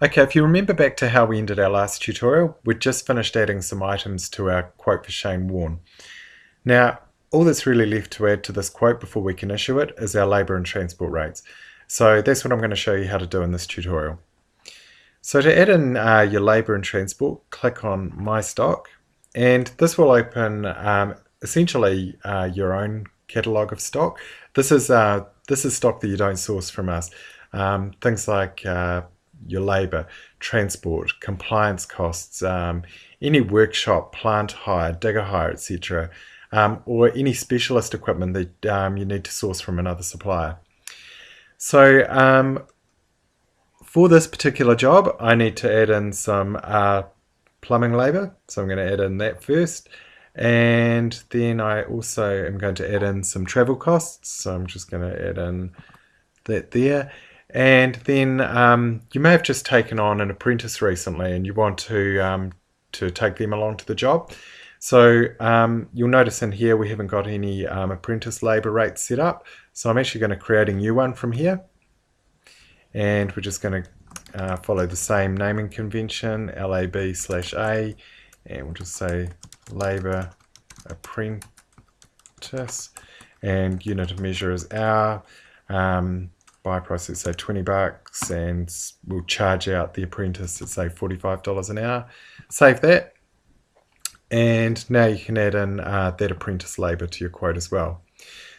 Okay, if you remember back to how we ended our last tutorial, we'd just finished adding some items to our quote for Shane Warne. Now, all that's really left to add to this quote before we can issue it is our labour and transport rates. So that's what I'm going to show you how to do in this tutorial. So to add in your labour and transport, click on My Stock, and this will open essentially your own catalogue of stock. This is stock that you don't source from us. Things like your labour, transport, compliance costs, any workshop, plant hire, digger hire, etc., or any specialist equipment that you need to source from another supplier. So for this particular job, I need to add in some plumbing labour, so I'm going to add in that first. And then I also am going to add in some travel costs, so I'm just going to add in that there. And then you may have just taken on an apprentice recently and you want to take them along to the job. So you'll notice in here we haven't got any apprentice labour rates set up. So I'm actually going to create a new one from here. And we're just going to follow the same naming convention, LAB/A, and we'll just say labour apprentice, and unit of measure is hour. Buy price, let's say $20, and we'll charge out the apprentice at say $45 an hour. Save that, and now you can add in that apprentice labour to your quote as well.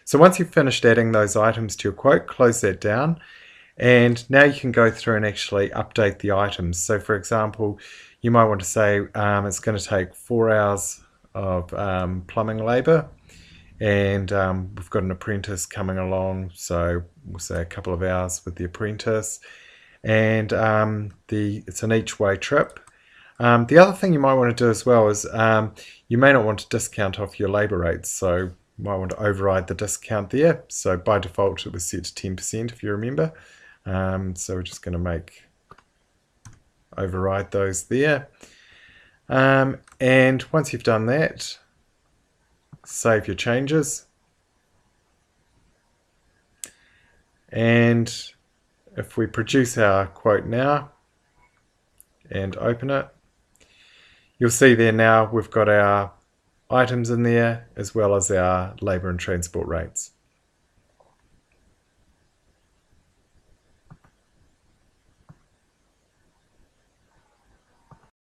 So once you've finished adding those items to your quote, close that down. And now you can go through and actually update the items. So for example, you might want to say it's going to take 4 hours of plumbing labour, and we've got an apprentice coming along, so we'll say a couple of hours with the apprentice, and it's an each way trip. The other thing you might want to do as well is you may not want to discount off your labour rates, so you might want to override the discount there. So by default it was set to 10% if you remember. So we're just going to override those there. And once you've done that, save your changes. And if we produce our quote now and open it, you'll see there now we've got our items in there as well as our labour and transport rates.